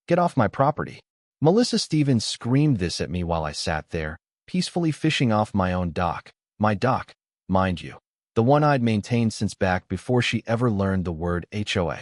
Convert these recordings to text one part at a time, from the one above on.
Get off my property. Melissa Stevens screamed this at me while I sat there, peacefully fishing off my own dock. My dock, mind you. The one I'd maintained since back before she ever learned the word HOA.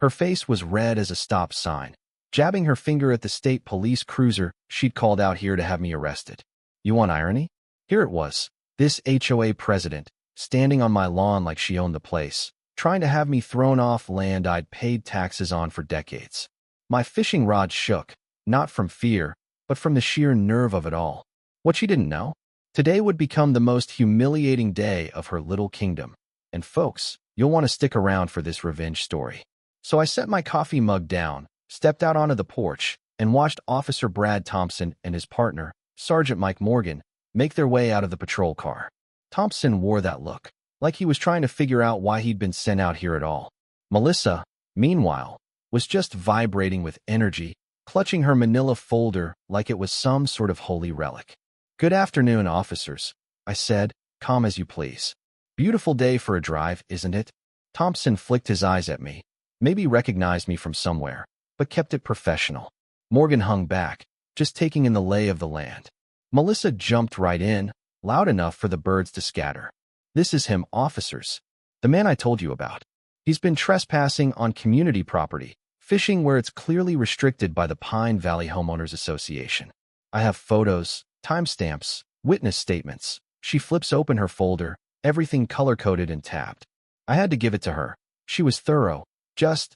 Her face was red as a stop sign, jabbing her finger at the state police cruiser she'd called out here to have me arrested. You want irony? Here it was, this HOA president, standing on my lawn like she owned the place, trying to have me thrown off land I'd paid taxes on for decades. My fishing rod shook, not from fear, but from the sheer nerve of it all. What she didn't know? Today would become the most humiliating day of her little kingdom. And folks, you'll want to stick around for this revenge story. So I set my coffee mug down, stepped out onto the porch, and watched Officer Brad Thompson and his partner, Sergeant Mike Morgan, make their way out of the patrol car. Thompson wore that look, like he was trying to figure out why he'd been sent out here at all. Melissa, meanwhile, was just vibrating with energy, clutching her manila folder like it was some sort of holy relic. Good afternoon, officers, I said, calm as you please. Beautiful day for a drive, isn't it? Thompson flicked his eyes at me, maybe recognized me from somewhere, but kept it professional. Morgan hung back, just taking in the lay of the land. Melissa jumped right in, loud enough for the birds to scatter. This is him, officers. The man I told you about. He's been trespassing on community property, fishing where it's clearly restricted by the Pine Valley Homeowners Association. I have photos, timestamps, witness statements. She flips open her folder, everything color-coded and tabbed. I had to give it to her. She was thorough, just,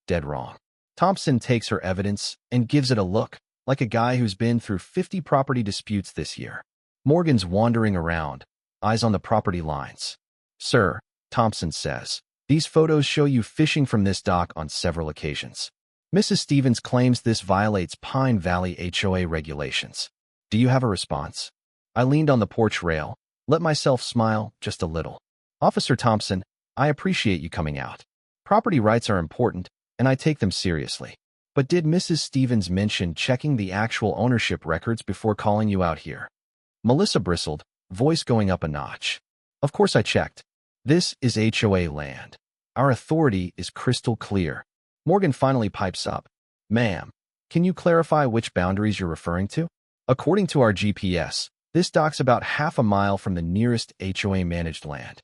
dead wrong. Thompson takes her evidence and gives it a look, like a guy who's been through 50 property disputes this year. Morgan's wandering around, eyes on the property lines. Sir, Thompson says, these photos show you fishing from this dock on several occasions. Mrs. Stevens claims this violates Pine Valley HOA regulations. Do you have a response? I leaned on the porch rail, let myself smile just a little. Officer Thompson, I appreciate you coming out. Property rights are important, and I take them seriously. But did Mrs. Stevens mention checking the actual ownership records before calling you out here? Melissa bristled, voice going up a notch. Of course I checked. This is HOA land. Our authority is crystal clear. Morgan finally pipes up. Ma'am, can you clarify which boundaries you're referring to? According to our GPS, this dock's about half a mile from the nearest HOA-managed land.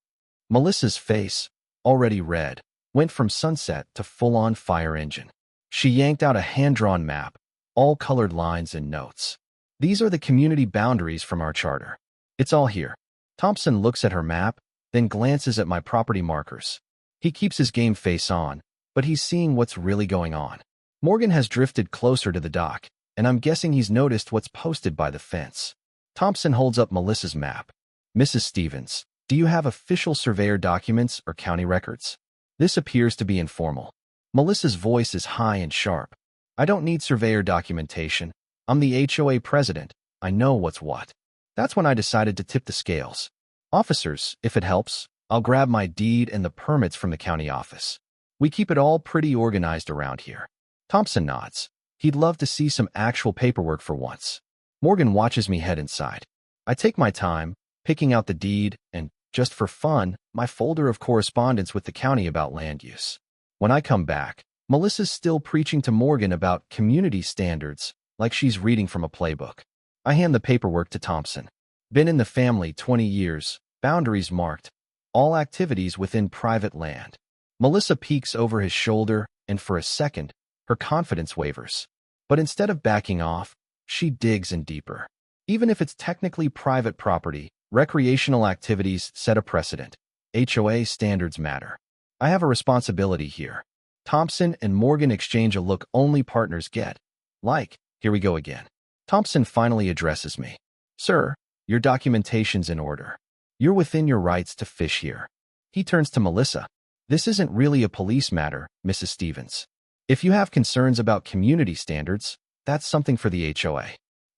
Melissa's face, already red, went from sunset to full-on fire engine. She yanked out a hand-drawn map, all colored lines and notes. These are the community boundaries from our charter. It's all here. Thompson looks at her map, then glances at my property markers. He keeps his game face on, but he's seeing what's really going on. Morgan has drifted closer to the dock, and I'm guessing he's noticed what's posted by the fence. Thompson holds up Melissa's map. Mrs. Stevens, do you have official surveyor documents or county records? This appears to be informal. Melissa's voice is high and sharp. I don't need surveyor documentation. I'm the HOA president. I know what's what. That's when I decided to tip the scales. Officers, if it helps, I'll grab my deed and the permits from the county office. We keep it all pretty organized around here. Thompson nods. He'd love to see some actual paperwork for once. Morgan watches me head inside. I take my time, picking out the deed and, just for fun, my folder of correspondence with the county about land use. When I come back, Melissa's still preaching to Morgan about community standards, like she's reading from a playbook. I hand the paperwork to Thompson. Been in the family 20 years, boundaries marked, all activities within private land. Melissa peeks over his shoulder, and for a second, her confidence wavers. But instead of backing off, she digs in deeper. Even if it's technically private property, recreational activities set a precedent. HOA standards matter. I have a responsibility here. Thompson and Morgan exchange a look only partners get. Like, here we go again. Thompson finally addresses me. Sir, your documentation's in order. You're within your rights to fish here. He turns to Melissa. This isn't really a police matter, Mrs. Stevens. If you have concerns about community standards, that's something for the HOA.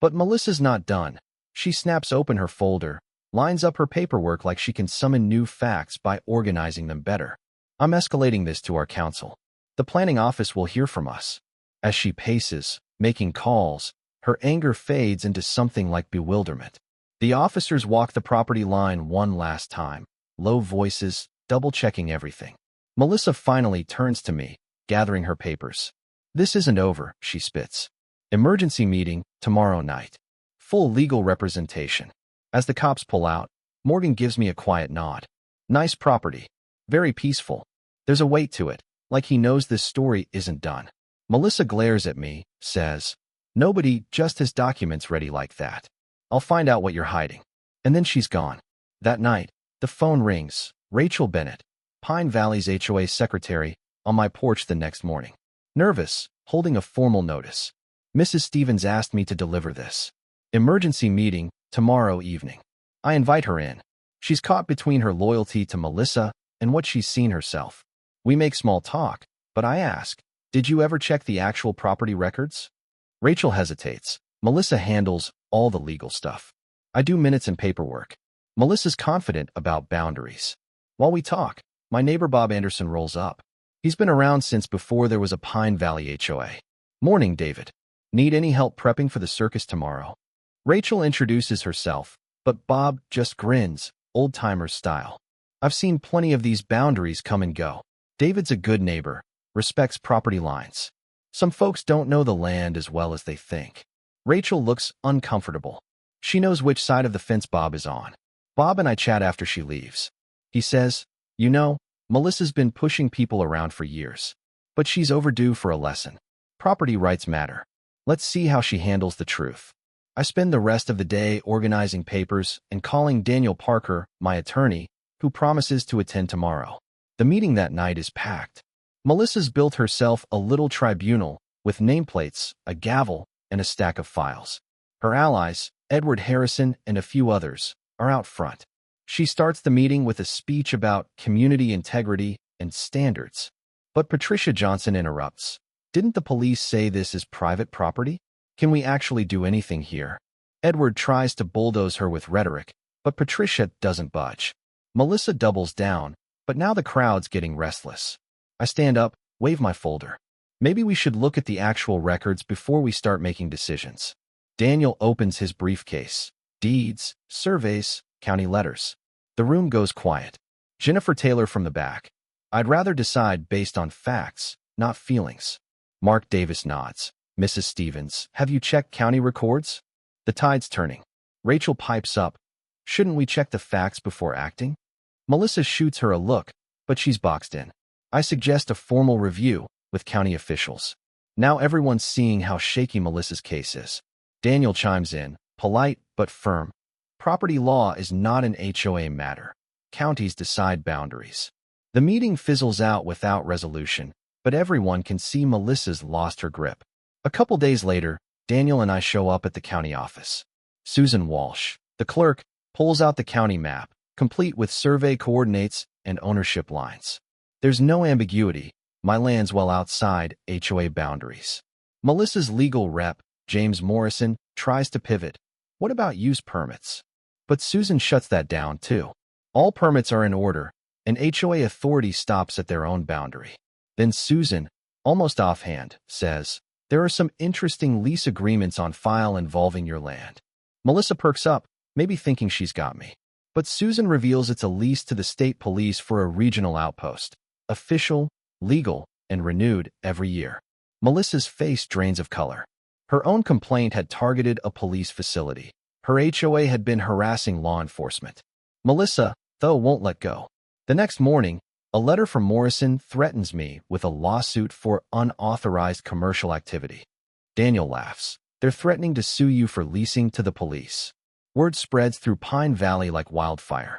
But Melissa's not done. She snaps open her folder, lines up her paperwork like she can summon new facts by organizing them better. I'm escalating this to our council. The planning office will hear from us. As she paces, making calls, her anger fades into something like bewilderment. The officers walk the property line one last time, low voices, double-checking everything. Melissa finally turns to me, gathering her papers. This isn't over, she spits. Emergency meeting, tomorrow night. Full legal representation. As the cops pull out, Morgan gives me a quiet nod. Nice property. Very peaceful. There's a weight to it, like he knows this story isn't done. Melissa glares at me, says, "Nobody just has documents ready like that. I'll find out what you're hiding." And then she's gone. That night, the phone rings. Rachel Bennett, Pine Valley's HOA secretary, on my porch the next morning. Nervous, holding a formal notice. "Mrs. Stevens asked me to deliver this. Emergency meeting, tomorrow evening." I invite her in. She's caught between her loyalty to Melissa and what she's seen herself. We make small talk, but I ask, "Did you ever check the actual property records?" Rachel hesitates. Melissa handles all the legal stuff. I do minutes and paperwork. Melissa's confident about boundaries. While we talk, my neighbor Bob Anderson rolls up. He's been around since before there was a Pine Valley HOA. "Morning, David. Need any help prepping for the circus tomorrow?" Rachel introduces herself, but Bob just grins, old-timer style. "I've seen plenty of these boundaries come and go. David's a good neighbor, respects property lines. Some folks don't know the land as well as they think." Rachel looks uncomfortable. She knows which side of the fence Bob is on. Bob and I chat after she leaves. He says, "You know, Melissa's been pushing people around for years, but she's overdue for a lesson. Property rights matter. Let's see how she handles the truth." I spend the rest of the day organizing papers and calling Daniel Parker, my attorney, who promises to attend tomorrow. The meeting that night is packed. Melissa's built herself a little tribunal with nameplates, a gavel, and a stack of files. Her allies, Edward Harrison and a few others, are out front. She starts the meeting with a speech about community integrity and standards. But Patricia Johnson interrupts. "Didn't the police say this is private property? Can we actually do anything here?" Edward tries to bulldoze her with rhetoric, but Patricia doesn't budge. Melissa doubles down, but now the crowd's getting restless. I stand up, wave my folder. "Maybe we should look at the actual records before we start making decisions." Daniel opens his briefcase. Deeds, surveys, county letters. The room goes quiet. Jennifer Taylor from the back. "I'd rather decide based on facts, not feelings." Mark Davis nods. "Mrs. Stevens, have you checked county records?" The tide's turning. Rachel pipes up. "Shouldn't we check the facts before acting?" Melissa shoots her a look, but she's boxed in. I suggest a formal review with county officials. Now everyone's seeing how shaky Melissa's case is. Daniel chimes in, polite but firm. "Property law is not an HOA matter. Counties decide boundaries." The meeting fizzles out without resolution, but everyone can see Melissa's lost her grip. A couple days later, Daniel and I show up at the county office. Susan Walsh, the clerk, pulls out the county map, complete with survey coordinates and ownership lines. There's no ambiguity. My land's well outside HOA boundaries. Melissa's legal rep, James Morrison, tries to pivot. "What about use permits?" But Susan shuts that down too. All permits are in order, and HOA authority stops at their own boundary. Then Susan, almost offhand, says, "There are some interesting lease agreements on file involving your land." Melissa perks up, maybe thinking she's got me. But Susan reveals it's a lease to the state police for a regional outpost. Official, legal, and renewed every year. Melissa's face drains of color. Her own complaint had targeted a police facility. Her HOA had been harassing law enforcement. Melissa, though, won't let go. The next morning, a letter from Morrison threatens me with a lawsuit for unauthorized commercial activity. Daniel laughs. "They're threatening to sue you for leasing to the police." Word spreads through Pine Valley like wildfire.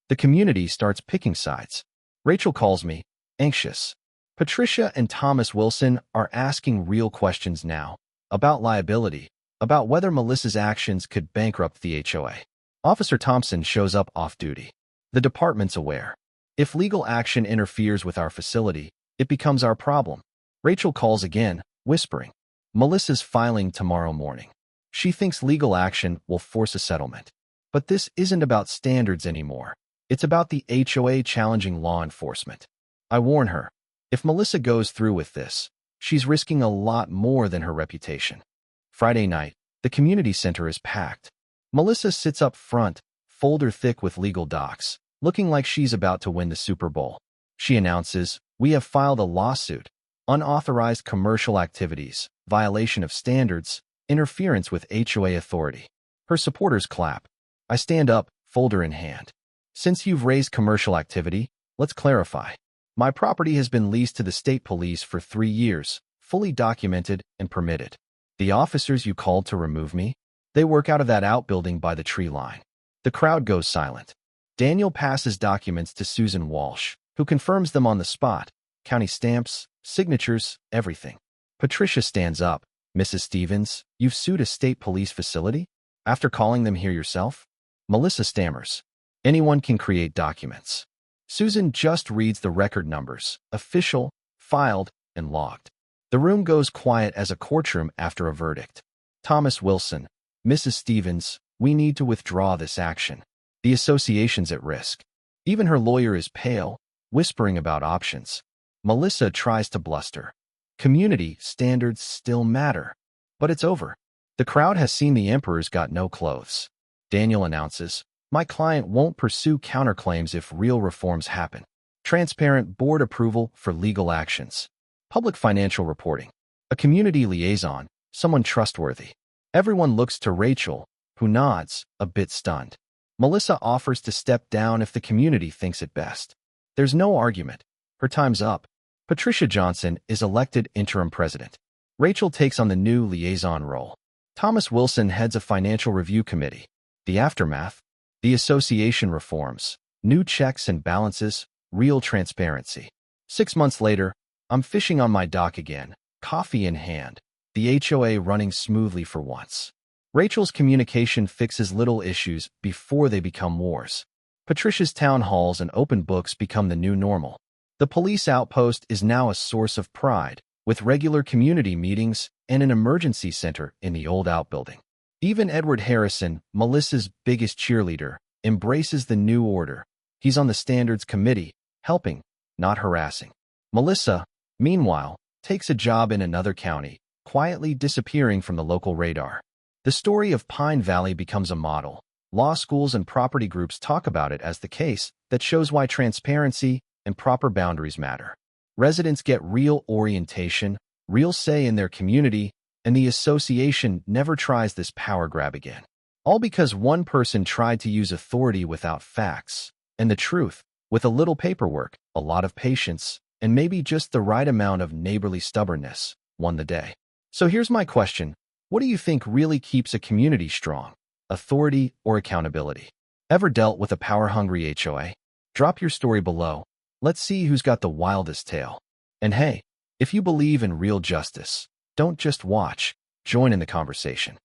The community starts picking sides. Rachel calls me, anxious. Patricia and Thomas Wilson are asking real questions now. About liability, about whether Melissa's actions could bankrupt the HOA. Officer Thompson shows up off-duty. The department's aware. If legal action interferes with our facility, it becomes our problem. Rachel calls again, whispering. Melissa's filing tomorrow morning. She thinks legal action will force a settlement. But this isn't about standards anymore. It's about the HOA challenging law enforcement. I warn her, if Melissa goes through with this, she's risking a lot more than her reputation. Friday night, the community center is packed. Melissa sits up front, folder thick with legal docs, looking like she's about to win the Super Bowl. She announces, "We have filed a lawsuit. unauthorized commercial activities, violation of standards, interference with HOA authority. Her supporters clap. I stand up, folder in hand. Since you've raised commercial activity, let's clarify. My property has been leased to the state police for 3 years, fully documented and permitted. The officers you called to remove me? They work out of that outbuilding by the tree line. The crowd goes silent. Daniel passes documents to Susan Walsh, who confirms them on the spot. County stamps, signatures, everything. Patricia stands up. Mrs. Stevens, you've sued a state police facility? After calling them here yourself? Melissa stammers. Anyone can create documents. Susan just reads the record numbers, official, filed, and logged. The room goes quiet as a courtroom after a verdict. Thomas Wilson, Mrs. Stevens, we need to withdraw this action. The association's at risk. Even her lawyer is pale, whispering about options. Melissa tries to bluster. Community standards still matter. But it's over. The crowd has seen the emperor's got no clothes. Daniel announces, my client won't pursue counterclaims if real reforms happen. Transparent board approval for legal actions. Public financial reporting. A community liaison, someone trustworthy. Everyone looks to Rachel, who nods, a bit stunned. Melissa offers to step down if the community thinks it best. There's no argument. Her time's up. Patricia Johnson is elected interim president. Rachel takes on the new liaison role. Thomas Wilson heads a financial review committee. The aftermath? The association reforms, new checks and balances, real transparency. 6 months later, I'm fishing on my dock again, coffee in hand, the HOA running smoothly for once. Rachel's communication fixes little issues before they become wars. Patricia's town halls and open books become the new normal. The police outpost is now a source of pride, with regular community meetings and an emergency center in the old outbuilding. Even Edward Harrison, Melissa's biggest cheerleader, embraces the new order. He's on the standards committee, helping, not harassing. Melissa, meanwhile, takes a job in another county, quietly disappearing from the local radar. The story of Pine Valley becomes a model. Law schools and property groups talk about it as the case that shows why transparency and proper boundaries matter. Residents get real orientation, real say in their community, and the association never tries this power grab again. All because one person tried to use authority without facts, and the truth, with a little paperwork, a lot of patience, and maybe just the right amount of neighborly stubbornness, won the day. So here's my question. What do you think really keeps a community strong? Authority or accountability? Ever dealt with a power-hungry HOA? Drop your story below. Let's see who's got the wildest tale. And hey, if you believe in real justice, don't just watch, join in the conversation.